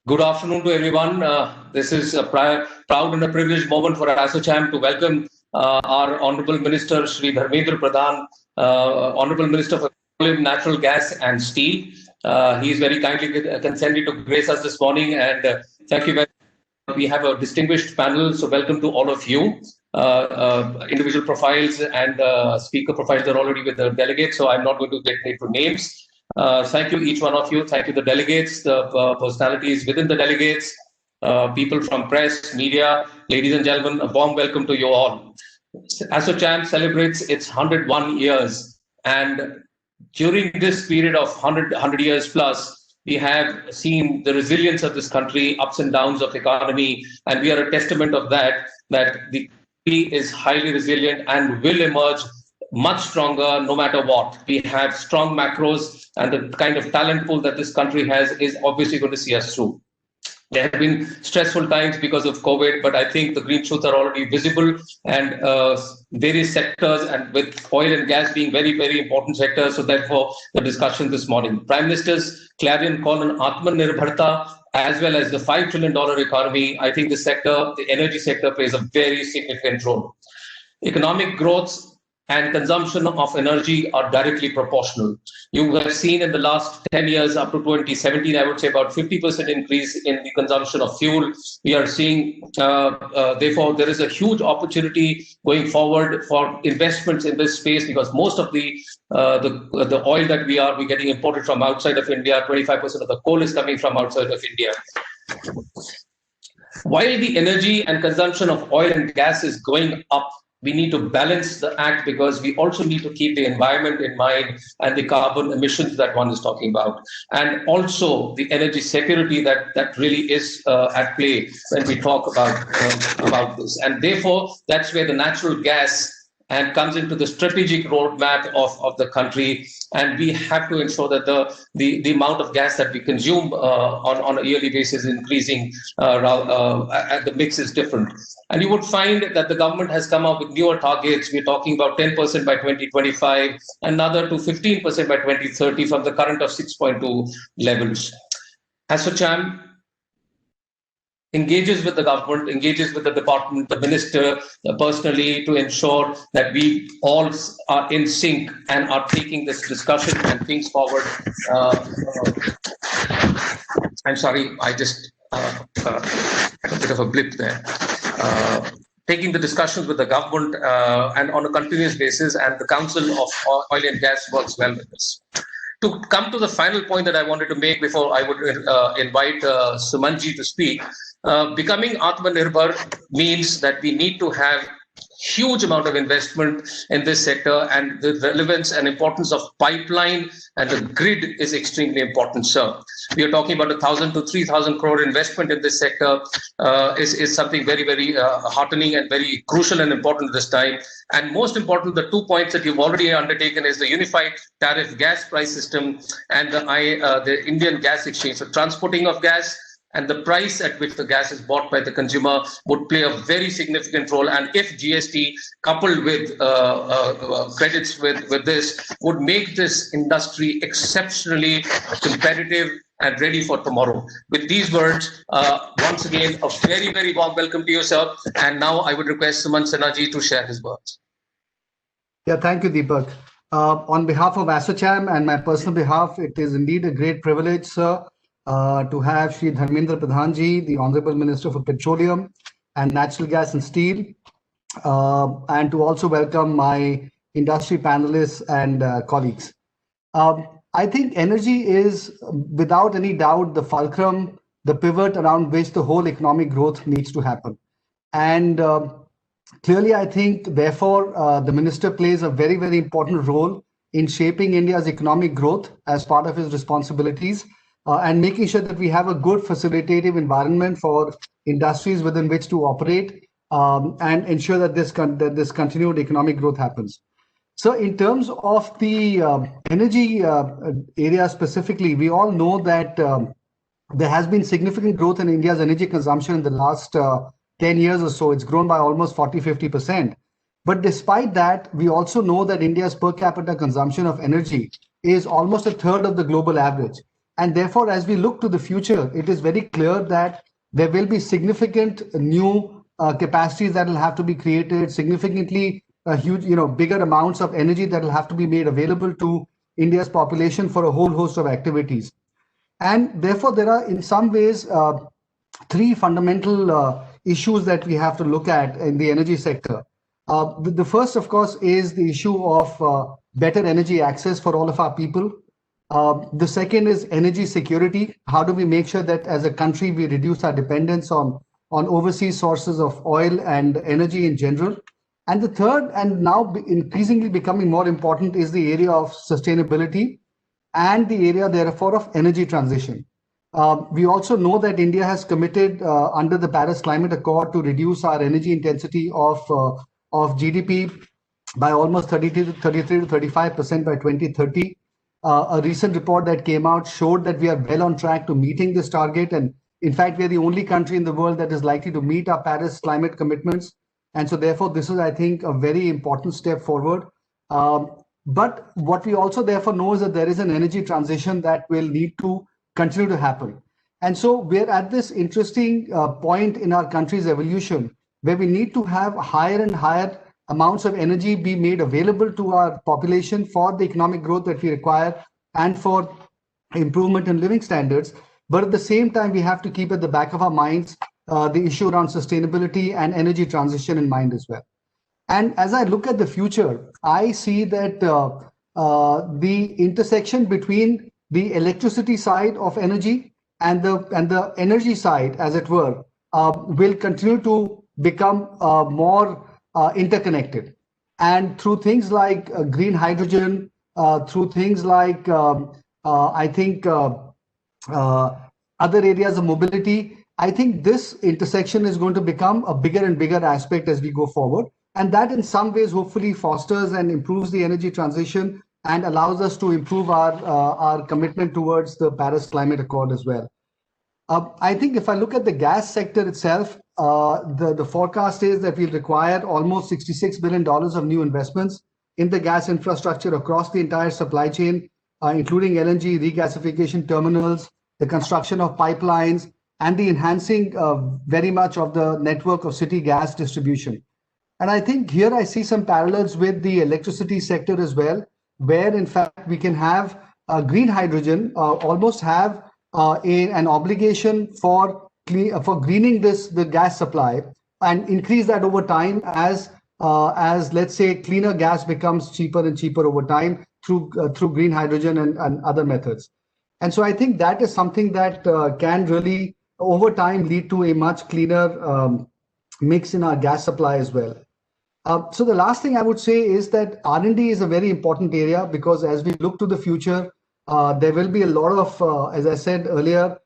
Good afternoon to everyone. This is a proud and a privileged moment for ASSOCHAM to welcome our Honorable Minister Shri Dharmendra Pradhan, Honorable Minister for Petroleum, Natural Gas and Steel. He is very kindly consented to grace us this morning, and thank you very much. We have a distinguished panel, so welcome to all of you. Individual profiles and speaker profiles are already with the delegates, so I'm not going to get into names. Thank you, each one of you. Thank you, the delegates, the personalities within the delegates, people from press, media, ladies and gentlemen, a warm welcome to you all. ASSOCHAM celebrates its 101 years, and during this period of 100 years plus, we have seen the resilience of this country, ups and downs of the economy, and we are a testament of that the country is highly resilient and will emerge much stronger no matter what. We have strong macros, and the kind of talent pool that this country has is obviously going to see us through. There have been stressful times because of COVID, but I think the green shoots are already visible, and various sectors, and with oil and gas being very, very important sectors. So therefore, the discussion this morning. Prime Minister's clarion call on Atmanirbharta, as well as the $5 trillion economy. I think the sector, the energy sector, plays a very significant role. Economic growth and consumption of energy are directly proportional. You have seen in the last 10 years up to 2017, I would say about 50% increase in the consumption of fuel. We are seeing, therefore, there is a huge opportunity going forward for investments in this space, because most of the oil that we're getting imported from outside of India, 25% of the coal is coming from outside of India. While the energy and consumption of oil and gas is going up, we need to balance the act, because we also need to keep the environment in mind and the carbon emissions that one is talking about, and also the energy security that really is at play when we talk about this. And therefore, that's where the natural gas and comes into the strategic roadmap of the country, and we have to ensure that the amount of gas that we consume on a yearly basis is increasing, and the mix is different. And you would find that the government has come up with newer targets. We're talking about 10% by 2025, another to 15% by 2030 from the current of 6.2 levels. ASSOCHAM engages with the government, engages with the department, the minister personally, to ensure that we all are in sync and are taking this discussion and things forward. I'm sorry, I just had a bit of a blip there. Taking the discussions with the government and on a continuous basis, and the Council of Oil and Gas works well with this. To come to the final point that I wanted to make before I would invite Sumanji to speak, becoming Atmanirbhar means that we need to have huge amount of investment in this sector, and the relevance and importance of pipeline and the grid is extremely important, sir. We are talking about 1,000 to 3,000 crore investment in this sector is something very, very heartening and very crucial and important this time. And most important, the 2 points that you've already undertaken is the unified tariff gas price system and the Indian gas exchange. So transporting of gas and the price at which the gas is bought by the consumer would play a very significant role. And if GST coupled with credits with this would make this industry exceptionally competitive and ready for tomorrow. With these words, once again, a very, very warm welcome to you, sir. And now I would request Sumant Sinha ji to share his words. Yeah, thank you, Deepak. On behalf of ASSOCHAM and my personal behalf, it is indeed a great privilege, sir, to have Shri Dharmendra Pradhan ji, the Honorable Minister for Petroleum and Natural Gas and Steel, and to also welcome my industry panelists and colleagues. I think energy is, without any doubt, the fulcrum, the pivot around which the whole economic growth needs to happen. And clearly, I think, therefore, the minister plays a very, very important role in shaping India's economic growth as part of his responsibilities, and making sure that we have a good facilitative environment for industries within which to operate, and ensure that this continued economic growth happens. So in terms of the energy area specifically, we all know that there has been significant growth in India's energy consumption in the last 10 years or so. It's grown by almost 40-50%. But despite that, we also know that India's per capita consumption of energy is almost a third of the global average. And therefore, as we look to the future, it is very clear that there will be significant new capacities that will have to be created, significantly huge, bigger amounts of energy that will have to be made available to India's population for a whole host of activities. And therefore, there are in some ways three fundamental issues that we have to look at in the energy sector. The first, of course, is the issue of better energy access for all of our people. The second is energy security. How do we make sure that as a country we reduce our dependence on overseas sources of oil and energy in general? And the third, and now increasingly becoming more important, is the area of sustainability and the area, therefore, of energy transition. We also know that India has committed under the Paris Climate Accord to reduce our energy intensity of GDP by almost 33 to 35% by 2030. A recent report that came out showed that we are well on track to meeting this target. And in fact, we are the only country in the world that is likely to meet our Paris climate commitments. And so therefore, this is, I think, a very important step forward. But what we also therefore know is that there is an energy transition that will need to continue to happen. And so we're at this interesting point in our country's evolution where we need to have higher and higher amounts of energy be made available to our population for the economic growth that we require and for improvement in living standards. But at the same time, we have to keep at the back of our minds the issue around sustainability and energy transition in mind as well. And as I look at the future, I see that the intersection between the electricity side of energy and the energy side, as it were, will continue to become more interconnected. And through things like green hydrogen, through things like, I think, other areas of mobility, I think this intersection is going to become a bigger and bigger aspect as we go forward. And that in some ways hopefully fosters and improves the energy transition and allows us to improve our commitment towards the Paris Climate Accord as well. I think if I look at the gas sector itself, the forecast is that we'll require almost $66 billion of new investments in the gas infrastructure across the entire supply chain, including LNG regasification terminals, the construction of pipelines, and the enhancing very much of the network of city gas distribution. And I think here I see some parallels with the electricity sector as well, where in fact we can have green hydrogen almost have an obligation for greening the gas supply and increase that over time as let's say cleaner gas becomes cheaper and cheaper over time through green hydrogen and other methods. And so I think that is something that can really over time lead to a much cleaner mix in our gas supply as well. So the last thing I would say is that R&D is a very important area, because as we look to the future, there will be a lot of, as I said earlier,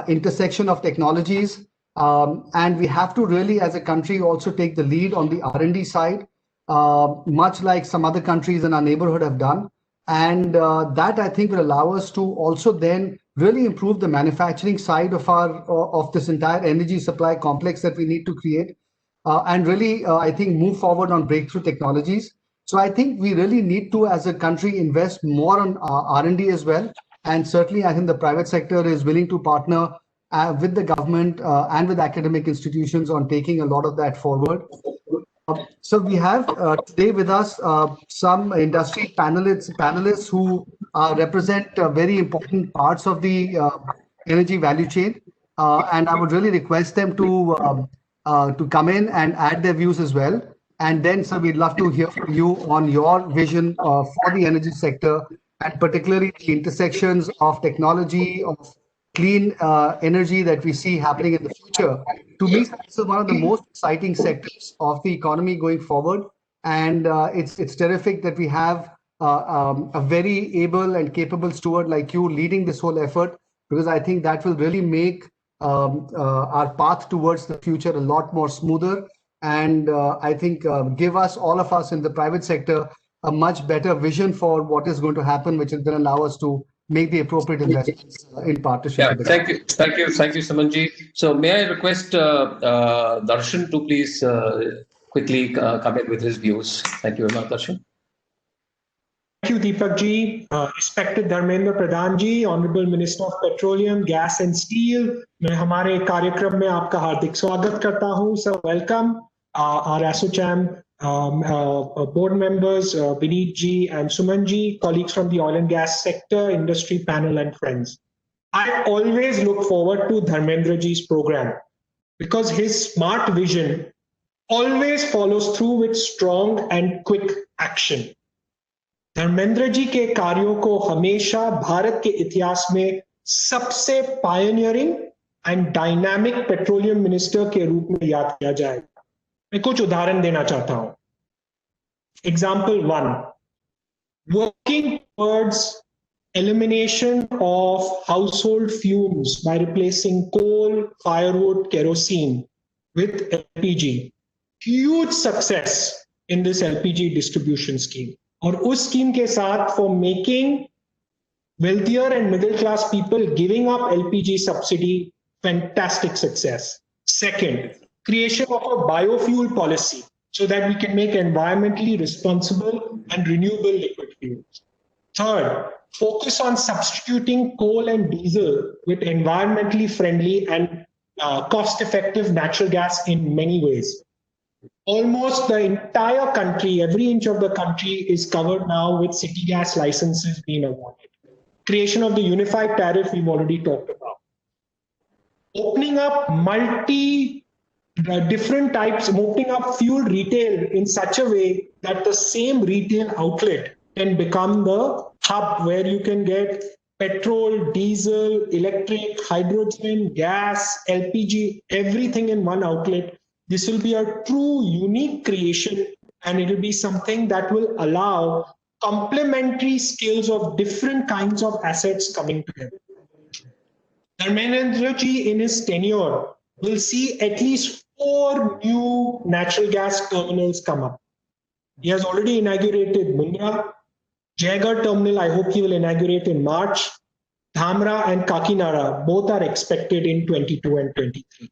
intersection of technologies. And we have to really, as a country, also take the lead on the R&D side, much like some other countries in our neighborhood have done. And that, I think, will allow us to also then really improve the manufacturing side of this entire energy supply complex that we need to create. And really, I think, move forward on breakthrough technologies. So I think we really need to, as a country, invest more on R&D as well. And certainly, I think the private sector is willing to partner with the government and with academic institutions on taking a lot of that forward. So we have today with us some industry panelists who represent very important parts of the energy value chain. And I would really request them to come in and add their views as well. And then, sir, we'd love to hear from you on your vision for the energy sector, and particularly the intersections of technology, of clean energy that we see happening in the future. To me, this is one of the most exciting sectors of the economy going forward. And it's terrific that we have a very able and capable steward like you leading this whole effort, because I think that will really make our path towards the future a lot more smoother, and I think give us, all of us in the private sector, a much better vision for what is going to happen, which will then allow us to make the appropriate investments in partnership. Yeah, thank you, Sumanji. So may I request Darshan to please quickly come in with his views. Thank you very much, Darshan. Thank you, Deepak ji. Respected Dharmendra Pradhan ji, Honorable Minister of Petroleum, Gas and Steel. मैं हमारे कार्यक्रम में आपका हार्दिक स्वागत करता हूँ. Sir, welcome. Our ASSOCHAM board members, Vineet ji and Suman ji, colleagues from the oil and gas sector, industry panel and friends. I always look forward to Dharmendra ji's program because his smart vision always follows through with strong and quick action. Dharmendra ji के कार्यों को हमेशा भारत के इतिहास में सबसे pioneering and dynamic petroleum minister के रूप में याद किया जाएगा. मैं कुछ उदाहरण देना चाहता हूं. Example 1, working towards elimination of household fumes by replacing coal, firewood, kerosene with LPG. Huge success in this LPG distribution scheme. और उस स्कीम के साथ for making wealthier and middle class people giving up LPG subsidy, fantastic success. Second, creation of a biofuel policy so that we can make environmentally responsible and renewable liquid fuels. Third, focus on substituting coal and diesel with environmentally friendly and cost-effective natural gas in many ways. Almost the entire country, every inch of the country is covered now with city gas licenses being awarded. Creation of the unified tariff we've already talked about. Opening up different types, opening up fuel retail in such a way that the same retail outlet can become the hub where you can get petrol, diesel, electric, hydrogen, gas, LPG, everything in one outlet. This will be a true unique creation, and it will be something that will allow complementary skills of different kinds of assets coming together. Dharmendra ji in his tenure will see at least 4 new natural gas terminals come up. He has already inaugurated Mundra. Jaigarh terminal, I hope he will inaugurate in March. Dhamra and Kakinada, both are expected in 22 and 23.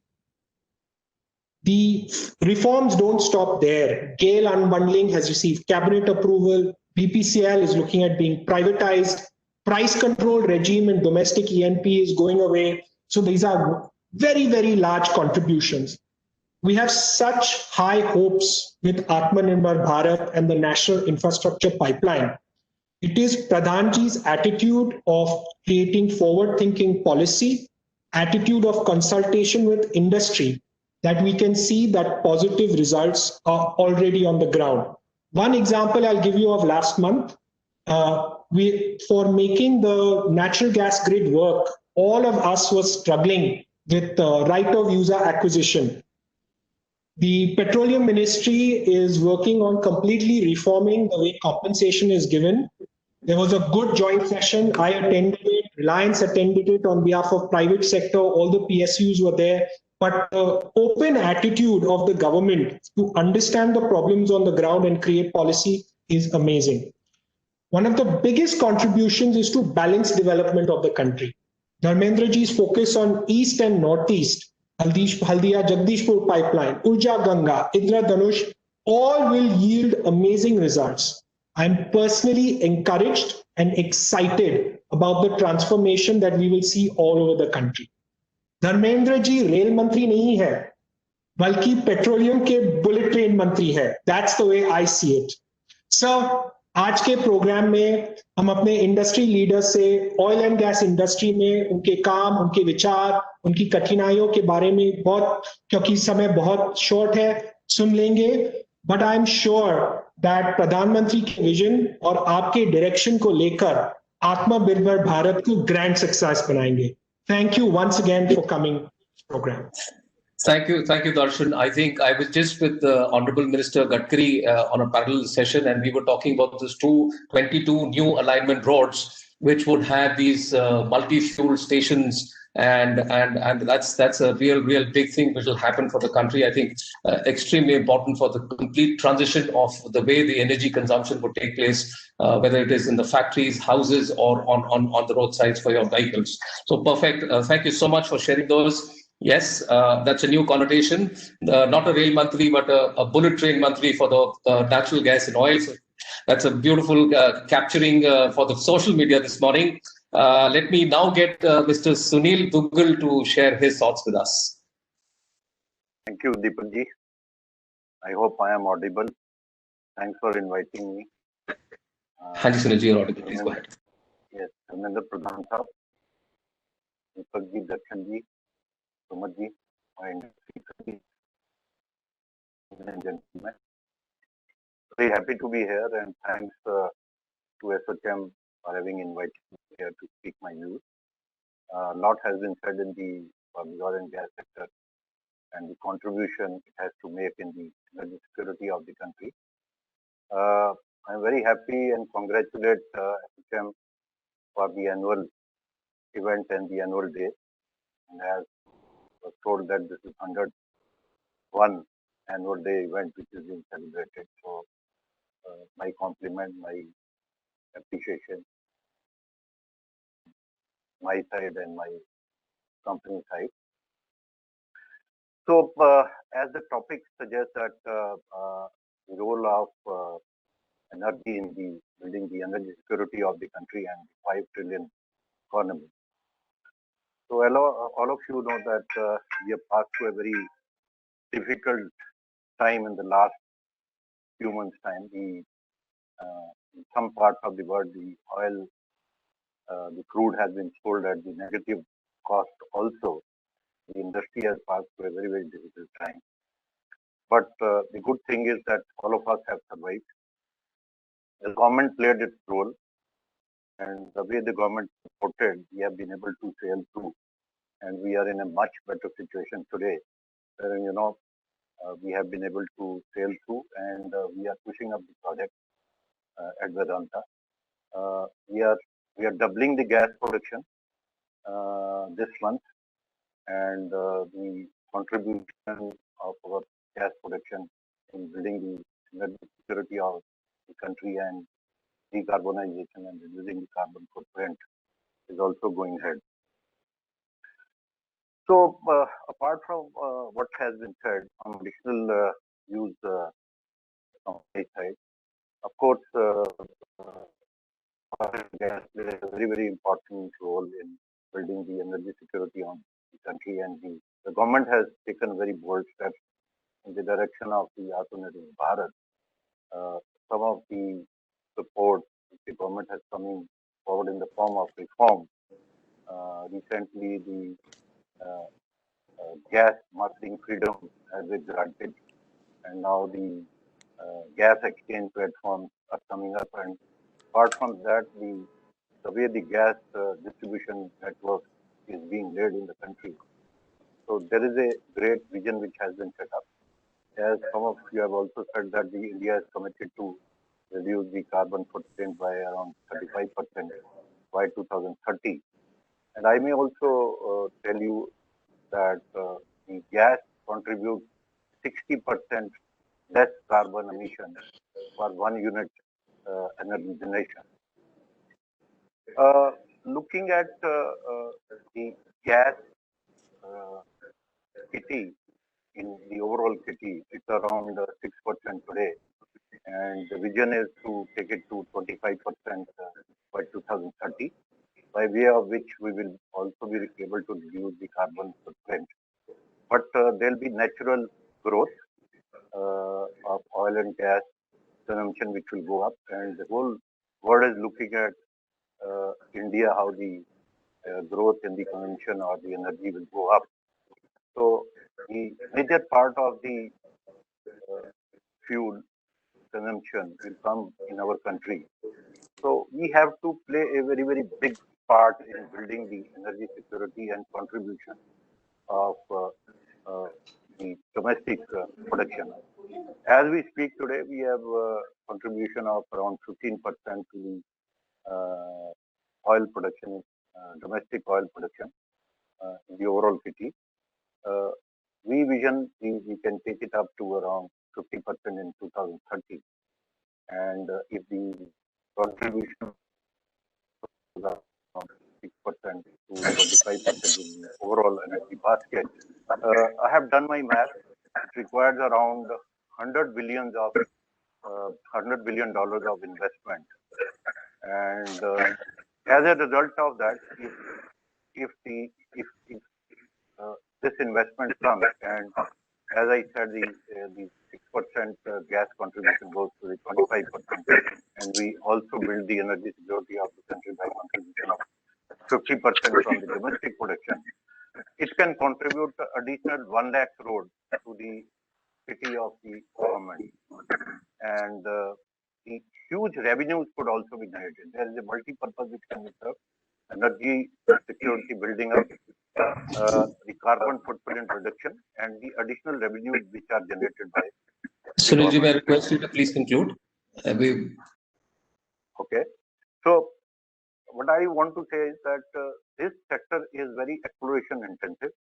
The reforms don't stop there. GAIL unbundling has received cabinet approval. BPCL is looking at being privatized. Price control regime in domestic E&P is going away. So these are very, very large contributions. We have such high hopes with Atmanirbhar Bharat and the National Infrastructure Pipeline. It is Pradhanji's attitude of creating forward-thinking policy, attitude of consultation with industry, that we can see that positive results are already on the ground. One example I'll give you of last month, for making the natural gas grid work, all of us were struggling with right of user acquisition. The Petroleum Ministry is working on completely reforming the way compensation is given. There was a good joint session. I attended it. Reliance attended it on behalf of private sector. All the PSUs were there. But the open attitude of the government to understand the problems on the ground and create policy is amazing. One of the biggest contributions is to balance development of the country. Dharmendra ji's focus on East and Northeast, Haldia Jagdishpur pipeline, Urja Ganga, Indra Dhanush, all will yield amazing results. I'm personally encouraged and excited about the transformation that we will see all over the country. Dharmendra ji rail मंत्री नहीं है, बल्कि petroleum के bullet train मंत्री है. That's the way I see it. Sir, आज के programme में हम अपने इंडस्ट्री लीडर से ऑयल एंड गैस इंडस्ट्री में उनके काम, उनके विचार, उनकी कठिनाइयों के बारे में बहुत, क्योंकि समय बहुत शॉर्ट है, सुन लेंगे. But I am sure that प्रधानमंत्री के विजन और आपके डायरेक्शन को लेकर आत्मनिर्भर भारत को ग्रैंड सक्सेस बनाएंगे. Thank you once again for coming to this program. Thank you, Darshan. I think I was just with Honorable Minister Gadkari on a parallel session, and we were talking about these 22 new alignment roads, which would have these multi-fuel stations, and that's a real big thing which will happen for the country. I think extremely important for the complete transition of the way the energy consumption would take place, whether it is in the factories, houses, or on the roadsides for your vehicles. So perfect. Thank you so much for sharing those. Yes, that's a new connotation. Not a rail mantri, but a bullet train mantri for the natural gas and oil. So That's a beautiful capturing for the social media this morning. Let me now get Mr. Sunil Duggal to share his thoughts with us. Thank you, Deepak ji. I hope I am audible. Thanks for inviting me. Hanji Sunil ji, you're audible. Please go ahead. Yes, Dharmendra Pradhan Sahab, Deepak ji, Darshan ji, Sumit ji, my industry, ladies and gentlemen. Very happy to be here, and thanks to ASSOCHAM for having invited me here to speak my views. A lot has been said in the oil and gas sector and the contribution it has to make in the energy security of the country. I'm very happy and congratulate ASSOCHAM for the annual event and the annual day. And as was told that this is 101 annual day event which is being celebrated. So my compliment, my appreciation, my side and my company side. So as the topic suggests that the role of energy in the building the energy security of the country and 5 trillion economy. So all of you know that we have passed through a very difficult time in the last few months' time. In some parts of the world, the oil, the crude has been sold at the negative cost also. The industry has passed through a very, very difficult time. But the good thing is that all of us have survived. The government played its role, and the way the government supported, we have been able to sail through, and we are in a much better situation today. We have been able to sail through, and we are pushing up the project at Vedanta. We are doubling the gas production this month, and the contribution of our gas production in building the energy security of the country and decarbonization and reducing the carbon footprint is also going ahead. So, apart from what has been said, some additional views from my side. Of course, oil and gas plays a very, very important role in building the energy security of the country, and the government has taken very bold steps in the direction of the Atmanirbhar Bharat. Some of the support the government has coming forward in the form of reform. Recently, the gas marketing freedom has been granted, and now the gas exchange platforms are coming up. And apart from that, the way the gas distribution network is being laid in the country. So there is a great vision which has been set up. As some of you have also said that India is committed to reduce the carbon footprint by around 35% by 2030. And I may also tell you that the gas contributes 60% less carbon emission for 1 unit energy generation. Looking at the gas kitty in the overall kitty, it's around 6% today, and the vision is to take it to 25% by 2030, by way of which we will also be able to reduce the carbon footprint. But there'll be natural growth of oil and gas consumption, which will go up, and the whole world is looking at India, how the growth in the consumption or the energy will go up. So the major part of the fuel consumption will come in our country. So we have to play a very, very big part in building the energy security and contribution of the domestic production. As we speak today, we have a contribution of around 15% to the oil production, domestic oil production in the overall kitty. We vision we can take it up to around 50% in 2030. And if the contribution is around 6% to 25% in the overall energy basket, I have done my math. It requires around 100 billions of $100 billion of investment. And as a result of that, if this investment comes, and as I said, the 6% gas contribution goes to the 25%, and we also build the energy security of the country by contribution of 50% from the domestic production. It can contribute additional 1 lakh crore to the city of the government, and the huge revenues could also be generated. There is a multi-purpose which can be served: energy security building up, the carbon footprint reduction, and the additional revenues which are generated by. Sunilji, may I request you to please conclude? Okay. So what I want to say is that this sector is very exploration intensive.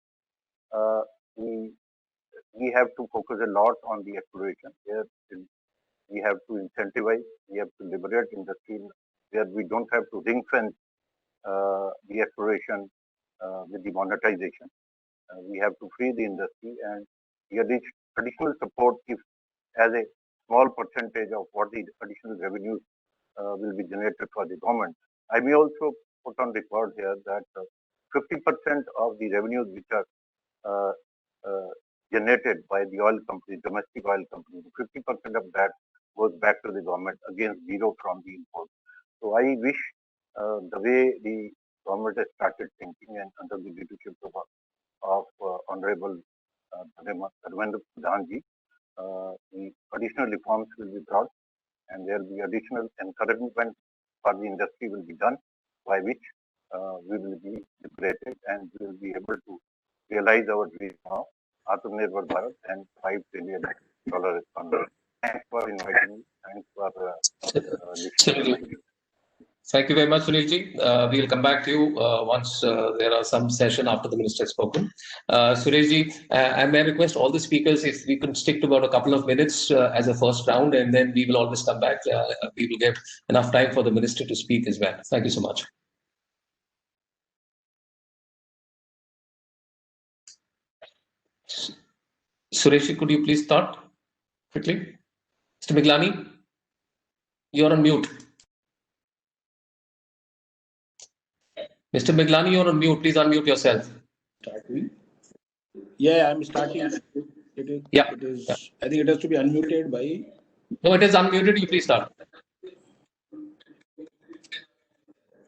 We have to focus a lot on the exploration. We have to incentivize, we have to liberate industry where we don't have to ring fence the exploration with the monetization. We have to free the industry, and the additional support, if as a small percentage of what the additional revenues will be generated for the government. I may also put on record here that 50% of the revenues which are generated by the oil company, domestic oil company, 50% of that goes back to the government against zero from the import. So I wish the way the government has started thinking, and under the leadership of Honorable Dharmendra Pradhan ji, the additional reforms will be brought, and there will be additional encouragement for the industry will be done, by which we will be liberated and we will be able to realize our dream of Atmanirbhar Bharat and $5 trillion economy. Thanks for inviting me. Thanks for listening. Thank you very much, Sunilji. We'll come back to you once there are some session after the minister has spoken. Sureshji, I may request all the speakers if we can stick to about a couple of minutes as a first round, and then we will always come back. We will get enough time for the minister to speak as well. Thank you so much. Sureshji, could you please start quickly? Mr. Miglani, you're on mute. Mr. Miglani, you're on mute. Please unmute yourself. Starting. Yeah, I'm starting. Yeah. It is. Yeah. I think it has to be unmuted by. No, it is unmuted. You please start.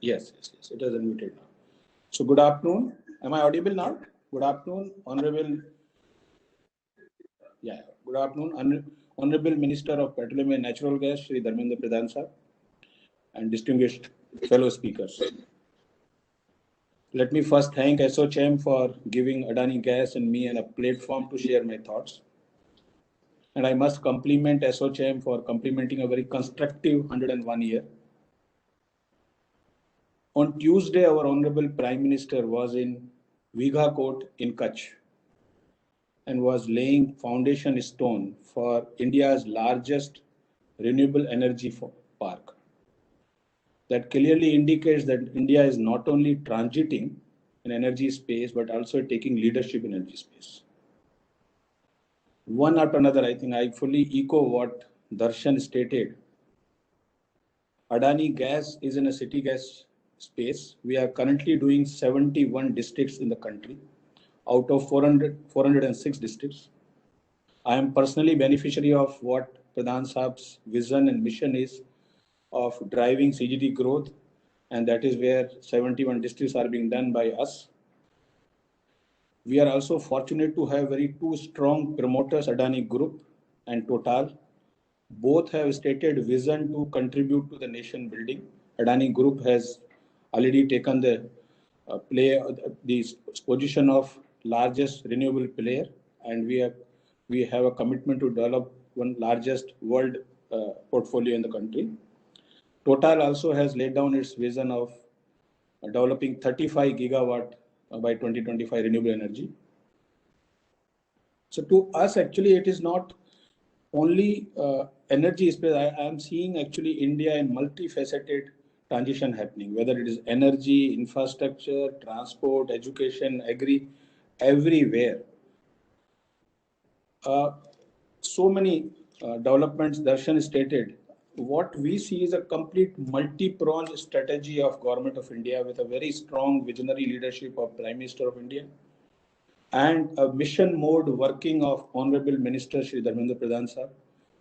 Yes. It is unmuted now. So good afternoon. Am I audible now? Good afternoon, Honorable. Yeah. Good afternoon, Honorable Minister of Petroleum and Natural Gas, Shri Dharmendra Pradhan sir, and distinguished fellow speakers. Let me first thank ASSOCHAM for giving Adani Gas and me a platform to share my thoughts. And I must compliment ASSOCHAM for complementing a very constructive 101 year. On Tuesday, our Honorable Prime Minister was in Vigha Court in Kutch and was laying foundation stone for India's largest renewable energy park. That clearly indicates that India is not only transiting in energy space, but also taking leadership in energy space. One after another, I think I fully echo what Darshan stated. Adani Gas is in a city gas space. We are currently doing 71 districts in the country, out of 406 districts. I am personally beneficiary of what Pradhan Sahab's vision and mission is of driving CGD growth, and that is where 71 districts are being done by us. We are also fortunate to have two strong promoters, Adani Group and Total. Both have stated vision to contribute to the nation building. Adani Group has already taken the position of largest renewable player, and we have a commitment to develop one largest world portfolio in the country. Total also has laid down its vision of developing 35 gigawatt by 2025 renewable energy. So to us, actually, it is not only energy space. I am seeing actually India in multifaceted transition happening, whether it is energy, infrastructure, transport, education, agri, everywhere. So many developments Darshan stated, what we see is a complete multi-pronged strategy of Government of India with a very strong visionary leadership of Prime Minister of India and a mission mode working of Honorable Minister Shri Dharmendra Pradhan Sahab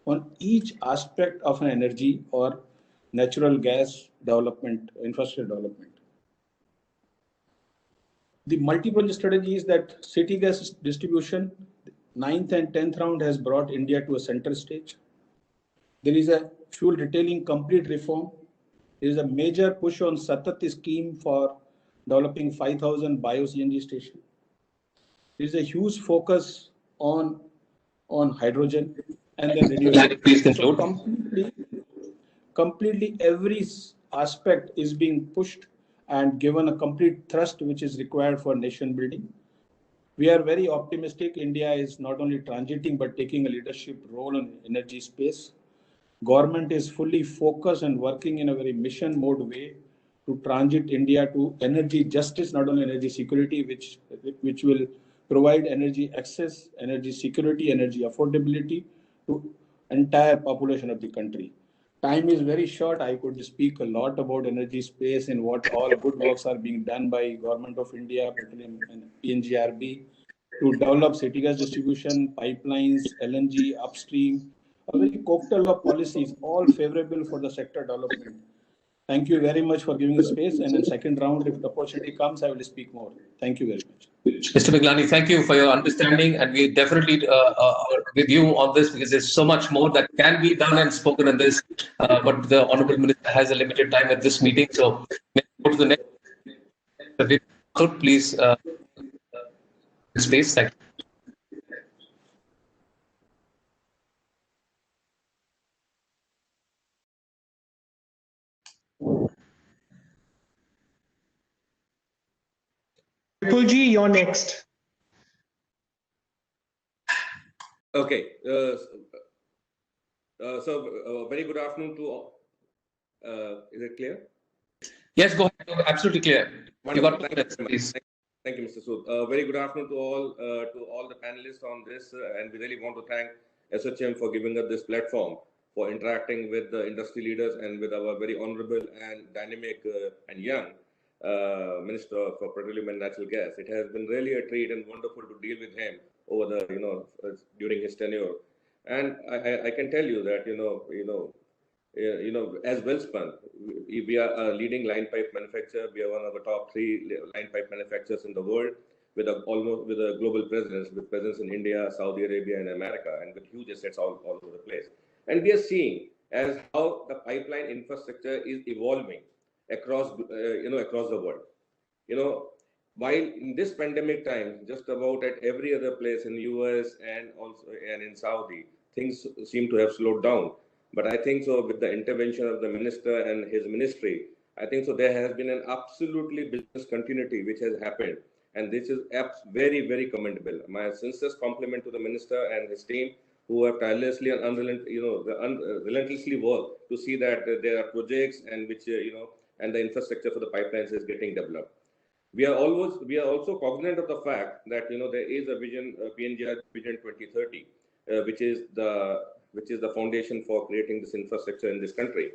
on each aspect of an energy or natural gas development, infrastructure development. The multiple strategies that city gas distribution, 9th and 10th round has brought India to a center stage. There is a fuel retailing complete reform. There is a major push on Satat scheme for developing 5,000 bio-CNG stations. There is a huge focus on hydrogen and then renewable. Please conclude. So completely every aspect is being pushed and given a complete thrust which is required for nation building. We are very optimistic. India is not only transiting but taking a leadership role in energy space. Government is fully focused and working in a very mission mode way to transit India to energy justice, not only energy security, which will provide energy access, energy security, energy affordability to entire population of the country. Time is very short. I could speak a lot about energy space and what all good works are being done by Government of India, Petroleum and PNGRB to develop city gas distribution, pipelines, LNG, upstream, a very cocktail of policies, all favorable for the sector development. Thank you very much for giving the space. And in second round, if the opportunity comes, I will speak more. Thank you very much. Mr. Miglani, thank you for your understanding, and we definitely with you on this because there's so much more that can be done and spoken in this. But the Honorable Minister has a limited time at this meeting, so may I go to the next. Please, space. Thank you. Vipulji, you're next. Okay. Very good afternoon to all. Is it clear? Yes, go ahead. Absolutely clear. You got 2 minutes, please. Thank you, Mr. Sood. Very good afternoon to all the panelists on this, and we really want to thank ASSOCHAM for giving us this platform for interacting with the industry leaders and with our very honorable and dynamic and young Minister for Petroleum and Natural Gas. It has been really a treat and wonderful to deal with him over the during his tenure, and I can tell you that as Welspun, we are a leading line pipe manufacturer. We are one of the top 3 line pipe manufacturers in the world with a global presence, with presence in India, Saudi Arabia, and America, and with huge assets all over the place. And we are seeing as how the pipeline infrastructure is evolving across the world. While in this pandemic time, just about at every other place in the US and in Saudi, things seem to have slowed down. But I think so with the intervention of the minister and his ministry, I think so there has been an absolutely business continuity which has happened. And this is very, very commendable. My sincerest compliment to the minister and his team who have tirelessly and relentlessly worked to see that there are projects and which, and the infrastructure for the pipelines is getting developed. We are also cognizant of the fact that, there is a vision, PNGR Vision 2030, which is the foundation for creating this infrastructure in this country.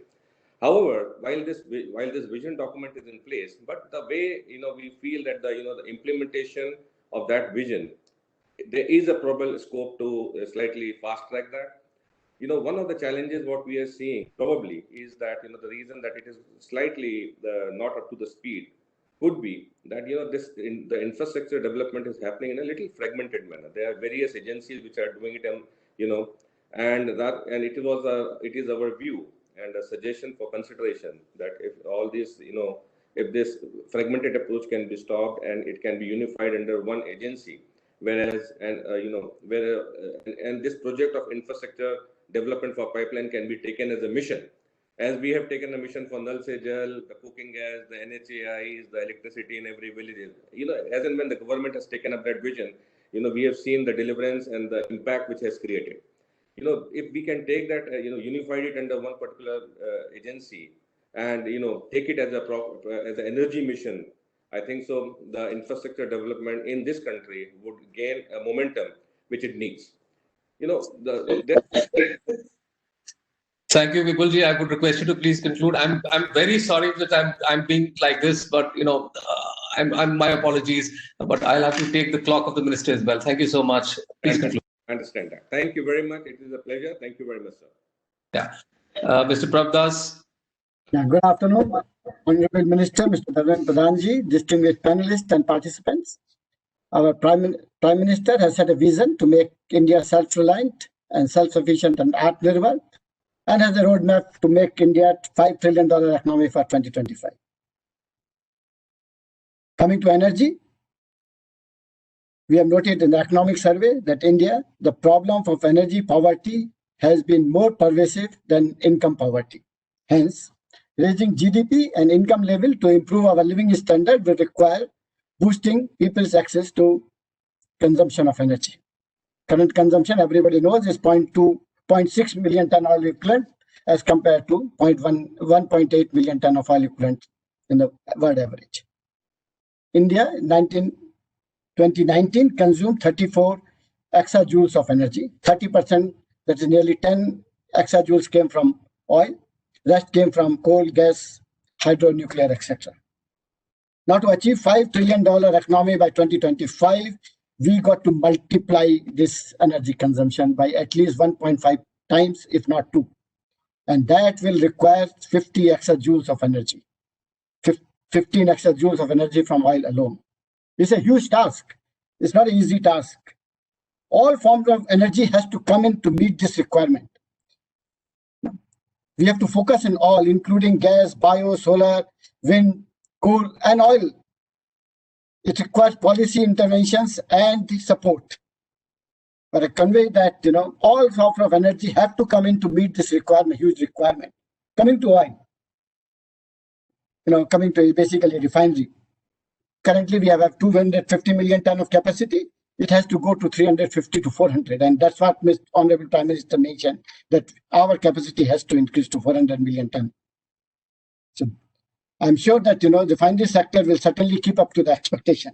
However, while this vision document is in place, but the way we feel that the implementation of that vision, there is a probable scope to slightly fast track that. One of the challenges what we are seeing probably is that the reason that it is slightly not up to the speed could be that the infrastructure development is happening in a little fragmented manner. There are various agencies which are doing it, and it is our view and a suggestion for consideration that if all this if this fragmented approach can be stopped and it can be unified under one agency, whereas and this project of infrastructure development for pipeline can be taken as a mission, as we have taken a mission for Nal Se Jal, the cooking gas, the NHAIs, the electricity in every village. As and when the government has taken up that vision, we have seen the deliverance and the impact which has created. If we can take that, unified it under one particular agency and, take it as an energy mission, I think so the infrastructure development in this country would gain a momentum which it needs. Thank you, Vipulji. I would request you to please conclude. I'm very sorry that I'm being like this, but I'm my apologies. But I'll have to take the clock of the minister as well. Thank you so much. Please conclude. I understand that. Thank you very much. It is a pleasure. Thank you very much, sir. Yeah, Mr. Prabhdas. Yeah, good afternoon, Honorable Minister, Mr. Dharmendra Pradhan, distinguished panelists and participants. Our Prime Minister has set a vision to make India self-reliant and self-sufficient and Atmanirbhar, and has a roadmap to make India $5 trillion economy for 2025. Coming to energy, we have noted in the economic survey that India, the problem of energy poverty has been more pervasive than income poverty. Hence, raising GDP and income level to improve our living standard will require boosting people's access to consumption of energy. Current consumption, everybody knows, is 0.6 million ton oil equivalent as compared to 1.8 million ton of oil equivalent in the world average. India in 2019 consumed 34 exajoules of energy. 30%, that is nearly 10 exajoules, came from oil. Rest came from coal, gas, hydro, nuclear, etc. Now, to achieve $5 trillion economy by 2025, we got to multiply this energy consumption by at least 1.5 times, if not 2. And that will require 50 exajoules of energy, 15 exajoules of energy from oil alone. It's a huge task. It's not an easy task. All forms of energy has to come in to meet this requirement. We have to focus on all, including gas, bio, solar, wind, coal, and oil. It requires policy interventions and the support. But I convey that all sorts of energy have to come in to meet this requirement, huge requirement. Coming to oil, coming to basically refinery. Currently, we have 250 million ton of capacity. It has to go to 350 to 400, and that's what Honorable Prime Minister mentioned, that our capacity has to increase to 400 million ton. So I'm sure that the refinery sector will certainly keep up to the expectation.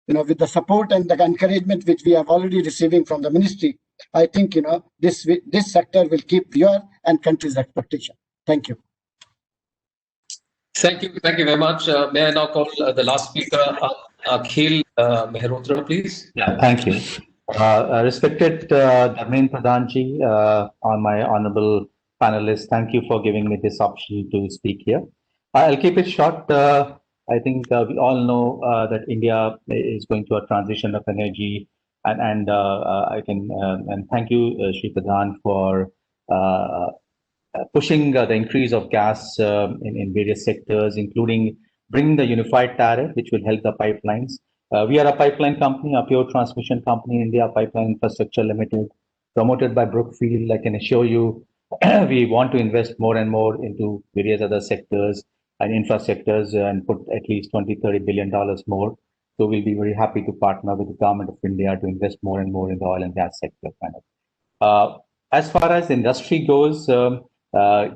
With the support and the encouragement which we are already receiving from the ministry, I think this sector will keep your and country's expectation. Thank you. Thank you very much. May I now call the last speaker, Akhil Mehrotra, please? Yeah, thank you. Respected Dharmendra Pradhan, on my honorable panelists, thank you for giving me this opportunity to speak here. I'll keep it short. I think we all know that India is going through a transition of energy, and thank you, Shri Pradhan, for pushing the increase of gas in various sectors, including bringing the unified tariff, which will help the pipelines. We are a pipeline company, a pure transmission company, India Pipeline Infrastructure Limited, promoted by Brookfield. I can assure you, we want to invest more and more into various other sectors and infra sectors and put at least $20-30 billion more. So we'll be very happy to partner with the government of India to invest more and more in the oil and gas sector. As far as industry goes,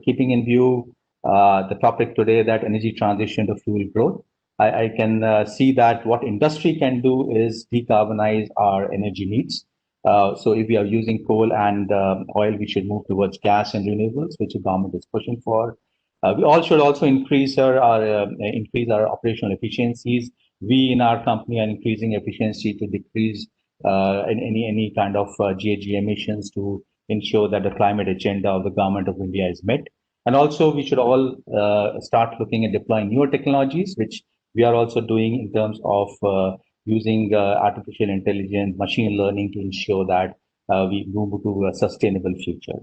keeping in view the topic today, that energy transition to fuel growth, I can see that what industry can do is decarbonize our energy needs. So if we are using coal and oil, we should move towards gas and renewables, which the government is pushing for. We all should also increase our operational efficiencies. We in our company are increasing efficiency to decrease any kind of GHG emissions to ensure that the climate agenda of the government of India is met. And also, we should all start looking at deploying newer technologies, which we are also doing in terms of using artificial intelligence, machine learning to ensure that we move to a sustainable future.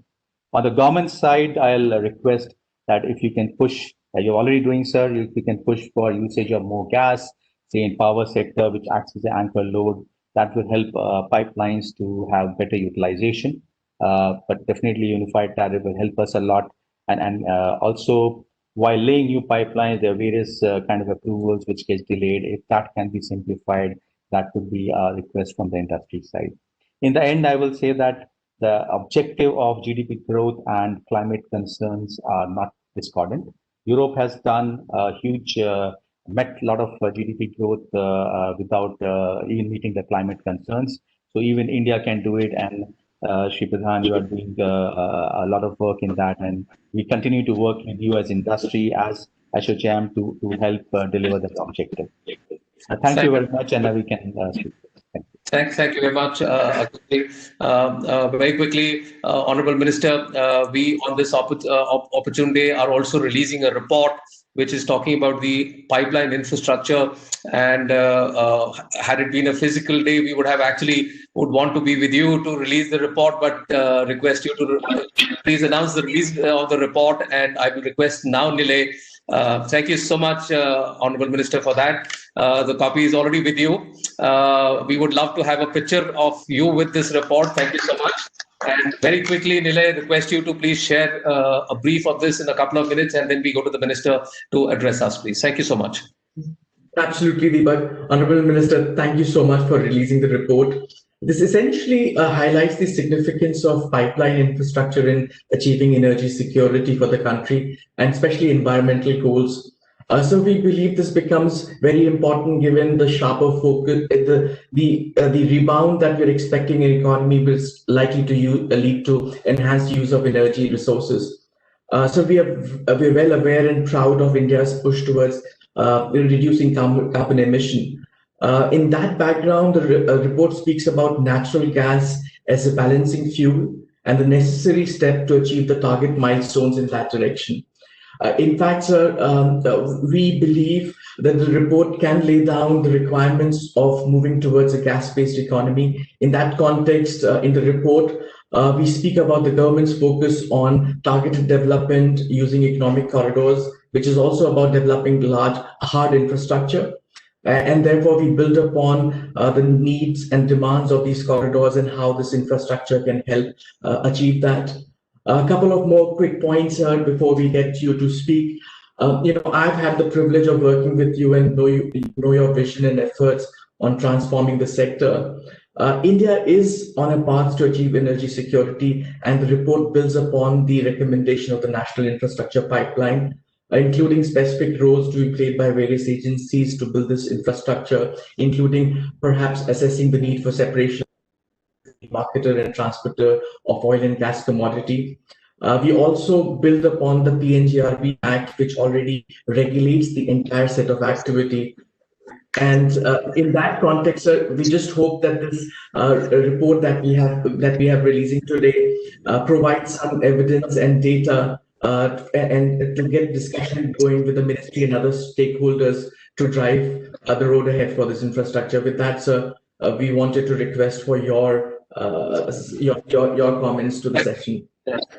On the government side, I'll request that if you can push, you're already doing, sir, if you can push for usage of more gas, say in power sector, which acts as an anchor load, that will help pipelines to have better utilization. But definitely unified tariff will help us a lot. And also, while laying new pipelines, there are various kind of approvals which gets delayed. If that can be simplified, that would be a request from the industry side. In the end, I will say that the objective of GDP growth and climate concerns are not discordant. Europe has done a huge, met a lot of GDP growth without even meeting the climate concerns. So even India can do it, and Shri Pradhan, you are doing a lot of work in that, and we continue to work with you as industry, as ASSOCHAM to help deliver that objective. Thank you very much, and we can speak. Thank you very much. Very quickly, Honorable Minister, we on this opportunity are also releasing a report which is talking about the pipeline infrastructure. And had it been a physical day, we would want to be with you to release the report, but request you to please announce the release of the report. And I will request now, Nilay. Thank you so much, Honorable Minister, for that. The copy is already with you. We would love to have a picture of you with this report. Thank you so much. And very quickly, Nilay, request you to please share a brief of this in a couple of minutes, and then we go to the Minister to address us, please. Thank you so much. Absolutely, Deepak. Honorable Minister, thank you so much for releasing the report. This essentially highlights the significance of pipeline infrastructure in achieving energy security for the country, and especially environmental goals. So we believe this becomes very important given the sharper focus, the rebound that we're expecting in economy is likely to lead to enhanced use of energy resources. So we're well aware and proud of India's push towards reducing carbon emission. In that background, the report speaks about natural gas as a balancing fuel and the necessary step to achieve the target milestones in that direction. In fact, sir, we believe that the report can lay down the requirements of moving towards a gas-based economy. In that context, in the report, we speak about the government's focus on targeted development using economic corridors, which is also about developing large hard infrastructure. And therefore, we build upon the needs and demands of these corridors and how this infrastructure can help achieve that. A couple of more quick points before we get you to speak. I've had the privilege of working with you and know your vision and efforts on transforming the sector. India is on a path to achieve energy security, and the report builds upon the recommendation of the National Infrastructure Pipeline, including specific roles to be played by various agencies to build this infrastructure, including perhaps assessing the need for separation marketer and transporter of oil and gas commodity. We also build upon the PNGRB Act, which already regulates the entire set of activity. And in that context, we just hope that this report that we have releasing today provides some evidence and data and to get discussion going with the ministry and other stakeholders to drive the road ahead for this infrastructure. With that, sir, we wanted to request for your comments to the session.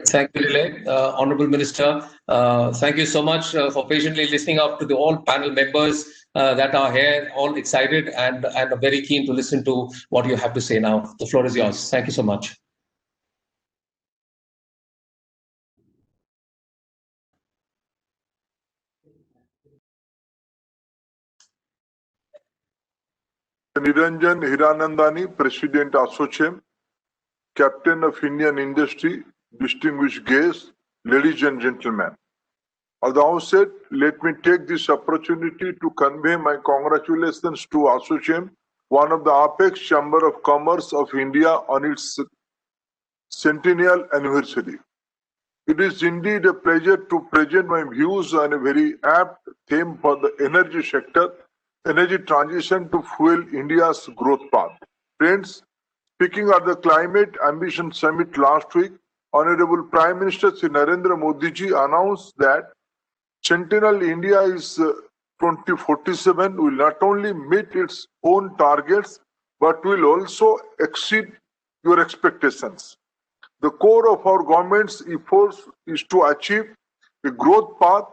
Thank you, Nilay. Honorable Minister, thank you so much for patiently listening up to the all panel members that are here, all excited and are very keen to listen to what you have to say now. The floor is yours. Thank you so much. Niranjan Hiranandani, President ASSOCHAM, Captain of Indian Industry, distinguished guests, ladies and gentlemen. At the outset, let me take this opportunity to convey my congratulations to ASSOCHAM, one of the apex Chamber of Commerce of India, on its centennial anniversary. It is indeed a pleasure to present my views on a very apt theme for the energy sector, energy transition to fuel India's growth path. Friends, speaking at the Climate Ambition Summit last week, Honorable Prime Minister Shri Narendra Modi ji announced that Centennial India is 2047 will not only meet its own targets, but will also exceed your expectations. The core of our government's efforts is to achieve a growth path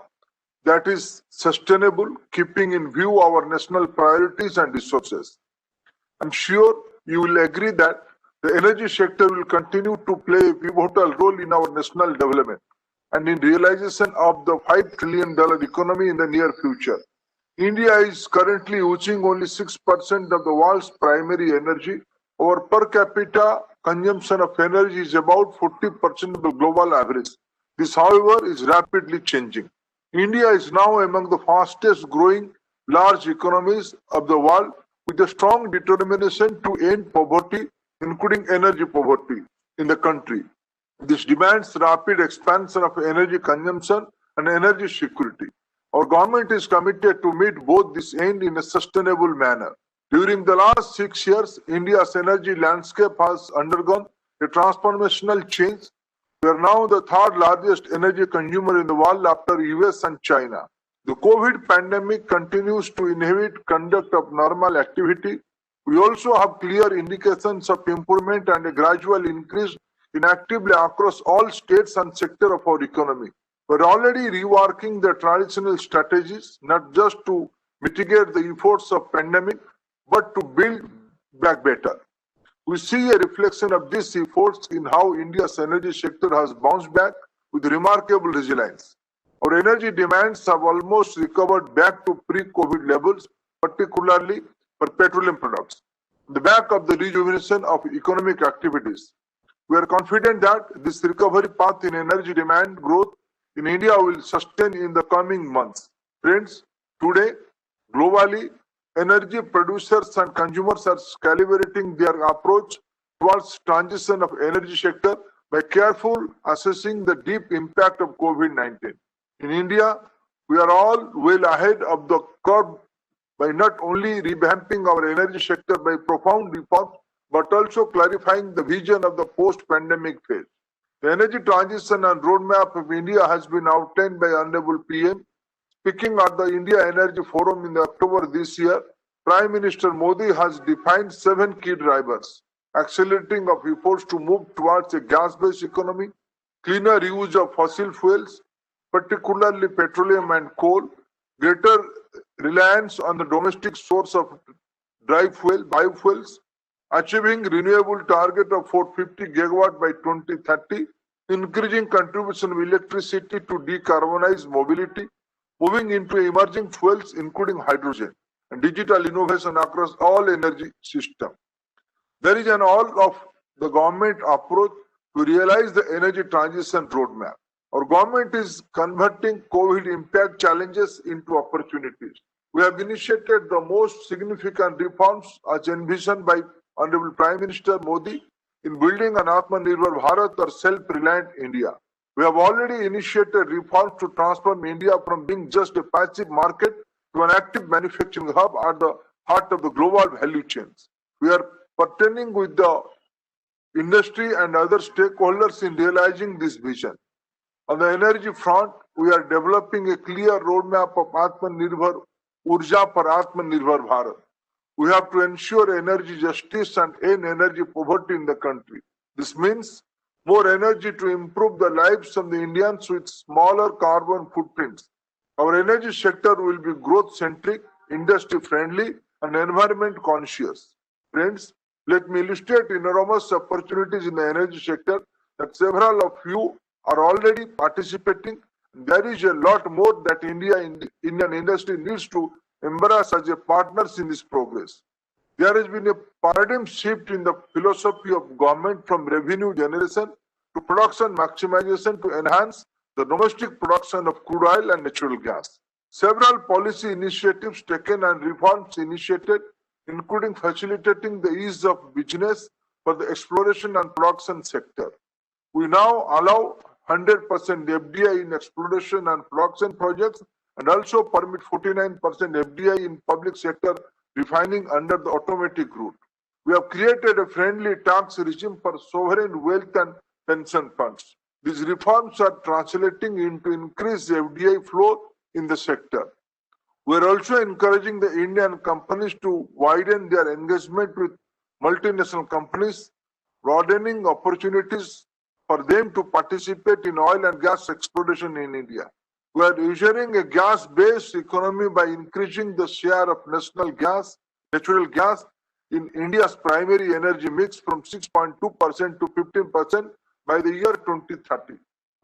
that is sustainable, keeping in view our national priorities and resources. I'm sure you will agree that the energy sector will continue to play a pivotal role in our national development and in realization of the $5 trillion economy in the near future. India is currently using only 6% of the world's primary energy. Our per capita consumption of energy is about 40% of the global average. This, however, is rapidly changing. India is now among the fastest growing large economies of the world with a strong determination to end poverty, including energy poverty. in the country. This demands rapid expansion of energy consumption and energy security. Our government is committed to meet both this end in a sustainable manner. During the last 6 years, India's energy landscape has undergone a transformational change. We are now the third largest energy consumer in the world after US and China. The COVID pandemic continues to inhibit conduct of normal activity. We also have clear indications of improvement and a gradual increase in activity across all states and sectors of our economy. We're already reworking the traditional strategies, not just to mitigate the efforts of pandemic, but to build back better. We see a reflection of these efforts in how India's energy sector has bounced back with remarkable resilience. Our energy demands have almost recovered back to pre-COVID levels, particularly for petroleum products. On the back of the rejuvenation of economic activities, we are confident that this recovery path in energy demand growth in India will sustain in the coming months. Friends, today, globally, energy producers and consumers are calibrating their approach towards transition of energy sector by careful assessing the deep impact of COVID-19. In India, we are all well ahead of the curve by not only revamping our energy sector by profound reforms, but also clarifying the vision of the post-pandemic phase. The energy transition and roadmap of India has been outlined by Honorable PM. Speaking at the India Energy Forum in October this year, Prime Minister Modi has defined 7 key drivers: accelerating of efforts to move towards a gas-based economy, cleaner use of fossil fuels, particularly petroleum and coal, greater reliance on the domestic source of biofuels, achieving renewable target of 450 gigawatt by 2030, increasing contribution of electricity to decarbonize mobility, moving into emerging fuels including hydrogen, and digital innovation across all energy systems. There is an all of the government approach to realize the energy transition roadmap. Our government is converting COVID impact challenges into opportunities. We have initiated the most significant reforms as envisioned by Honorable Prime Minister Modi in building an Atmanirbhar Bharat or self-reliant India. We have already initiated reforms to transform India from being just a passive market to an active manufacturing hub at the heart of the global value chains. We are partnering with the industry and other stakeholders in realizing this vision. On the energy front, we are developing a clear roadmap of Atmanirbhar Urja for Atmanirbhar Bharat. We have to ensure energy justice and end energy poverty in the country. This means more energy to improve the lives of the Indians with smaller carbon footprints. Our energy sector will be growth-centric, industry-friendly, and environment-conscious. Friends, let me illustrate enormous opportunities in the energy sector that several of you are already participating. There is a lot more that Indian industry needs to embrace as a partners in this progress. There has been a paradigm shift in the philosophy of government from revenue generation to production maximization to enhance the domestic production of crude oil and natural gas. Several policy initiatives taken and reforms initiated, including facilitating the ease of business for the exploration and production sector. We now allow 100% FDI in exploration and production projects and also permit 49% FDI in public sector refining under the automatic route. We have created a friendly tax regime for sovereign wealth and pension funds. These reforms are translating into increased FDI flow in the sector. We are also encouraging the Indian companies to widen their engagement with multinational companies, broadening opportunities for them to participate in oil and gas exploration in India. We are ushering a gas-based economy by increasing the share of national gas, natural gas, in India's primary energy mix from 6.2% to 15% by the year 2030.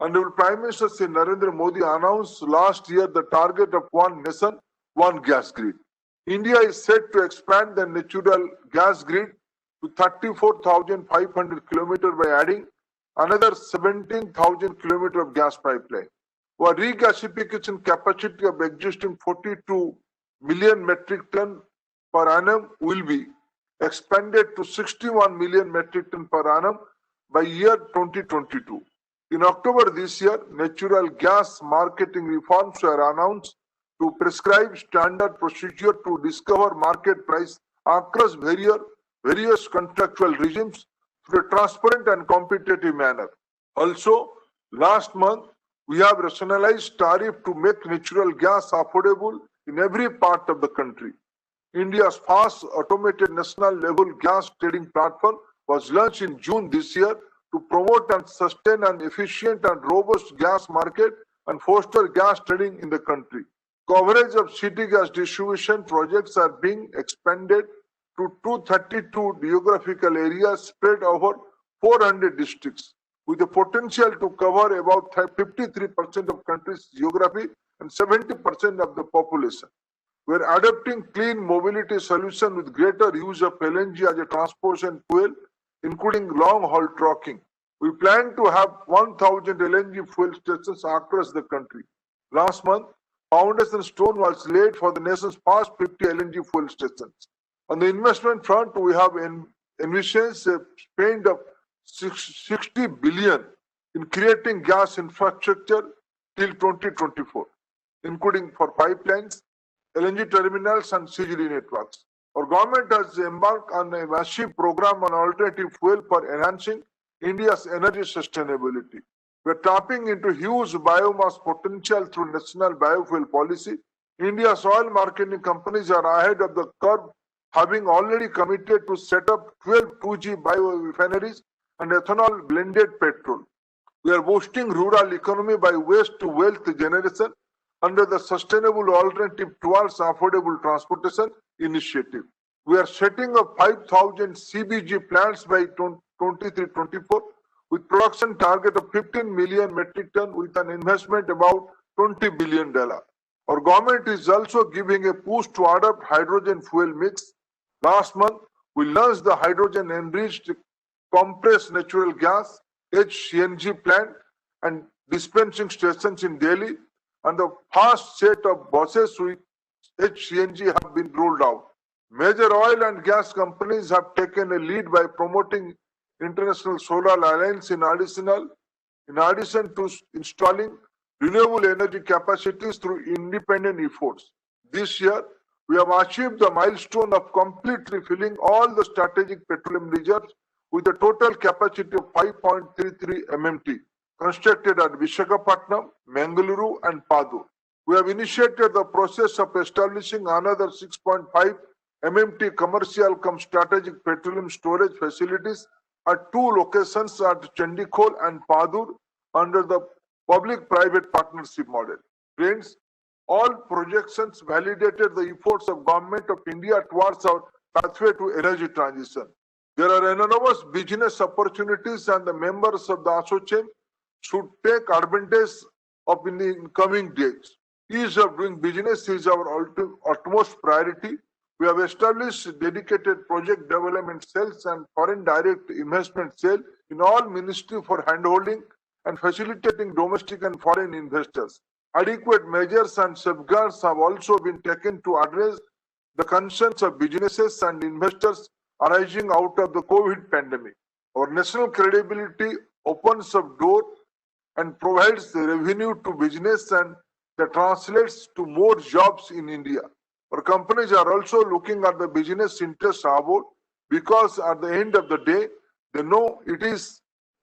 Honorable Prime Minister Shri Narendra Modi announced last year the target of one nation, one gas grid. India is set to expand the natural gas grid to 34,500 kilometers by adding another 17,000 kilometers of gas pipeline. Our regasification capacity of existing 42 million metric ton per annum will be expanded to 61 million metric ton per annum by year 2022. In October this year, natural gas marketing reforms were announced to prescribe standard procedure to discover market price across various contractual regimes through a transparent and competitive manner. Also, last month, we have rationalized tariff to make natural gas affordable in every part of the country. India's fast automated national level gas trading platform was launched in June this year to promote and sustain an efficient and robust gas market and foster gas trading in the country. Coverage of city gas distribution projects are being expanded to 232 geographical areas spread over 400 districts, with the potential to cover about 53% of country's geography and 70% of the population. We are adopting clean mobility solution with greater use of LNG as a transportation fuel, including long-haul trucking. We plan to have 1,000 LNG fuel stations across the country. Last month, foundation stone was laid for the nation's first 50 LNG fuel stations. On the investment front, we have envisaged a spend of 60 billion in creating gas infrastructure till 2024, including for pipelines, LNG terminals and CGD networks. Our government has embarked on a massive program on alternative fuel for enhancing India's energy sustainability. We are tapping into huge biomass potential through national biofuel policy. India's oil marketing companies are ahead of the curve, having already committed to set up 12 2G biorefineries and ethanol blended petrol. We are boosting rural economy by waste to wealth generation under the Sustainable Alternative Towards Affordable Transportation initiative. We are setting up 5,000 CBG plants by 23-24 with production target of 15 million metric ton with an investment about $20 billion. Our government is also giving a push to adopt hydrogen fuel mix. Last month, we launched the hydrogen enriched compressed natural gas HCNG plant and dispensing stations in Delhi, and the first set of buses with HCNG have been rolled out. Major oil and gas companies have taken a lead by promoting International Solar Alliance in addition to installing renewable energy capacities through independent efforts. This year, we have achieved the milestone of completely filling all the strategic petroleum reserves with a total capacity of 5.33 MMT, constructed at Visakhapatnam, Mangaluru, and Padur. We have initiated the process of establishing another 6.5 MMT commercial cum strategic petroleum storage facilities at two locations at Chandikhol and Padur under the public-private partnership model. Friends, all projections validated the efforts of Government of India towards our pathway to energy transition. There are enormous business opportunities and the members of the ASSOCHAM should take advantage of in the coming days. Ease of doing business is our utmost priority. We have established dedicated project development cells and foreign direct investment cell in all ministries for handholding and facilitating domestic and foreign investors. Adequate measures and safeguards have also been taken to address the concerns of businesses and investors arising out of the COVID pandemic. Our national credibility opens up doors and provides the revenue to business and that translates to more jobs in India. Our companies are also looking at the business interests abroad because at the end of the day, they know it is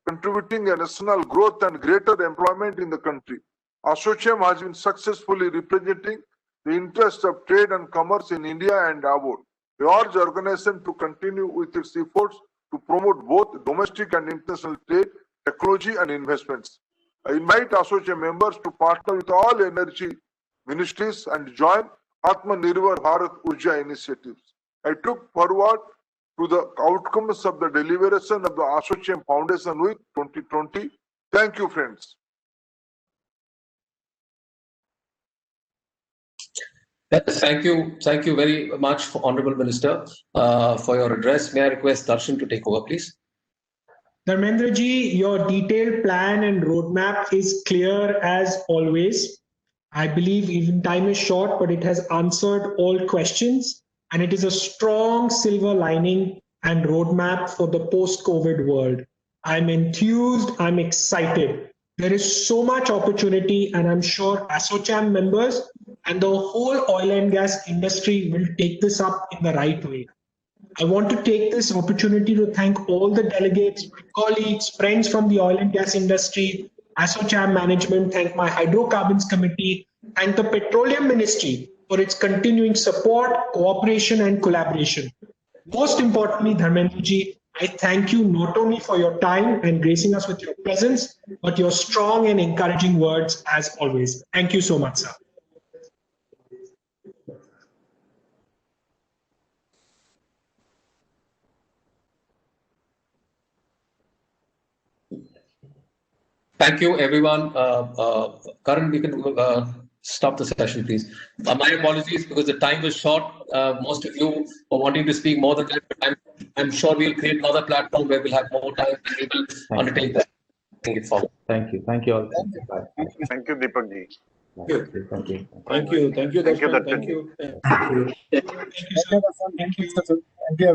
contributing a national growth and greater employment in the country. ASSOCHAM has been successfully representing the interests of trade and commerce in India and abroad. We urge the organization to continue with its efforts to promote both domestic and international trade, technology and investments. I invite ASSOCHAM members to partner with all energy ministries and join Atmanirbhar Bharat Urja initiatives. I look forward to the outcomes of the deliberation of the ASSOCHAM Foundation Week 2020. Thank you, friends. Thank you very much, Honorable Minister, for your address. May I request Darshan to take over, please? Dharmendra ji, your detailed plan and roadmap is clear as always. I believe even time is short, but it has answered all questions, and it is a strong silver lining and roadmap for the post-COVID world. I'm enthused, I'm excited. There is so much opportunity, and I'm sure ASSOCHAM members and the whole oil and gas industry will take this up in the right way. I want to take this opportunity to thank all the delegates, my colleagues, friends from the oil and gas industry, ASSOCHAM management, thank my hydrocarbons committee, thank the Petroleum Ministry for its continuing support, cooperation, and collaboration. Most importantly, Dharmendra ji, I thank you not only for your time and gracing us with your presence, but your strong and encouraging words as always. Thank you so much, sir. Thank you, everyone. Karan, we can stop the session, please. My apologies because the time was short. Most of you are wanting to speak more than that, but I'm sure we'll create another platform where we'll have more time and we will undertake that. Bring it forward. Thank you. Thank you all. Bye. Thank you, Deepak ji. Thank you. Thank you. Thank you, Darshan. Darshan Thank ji. you. Thank you, sir. Thank you.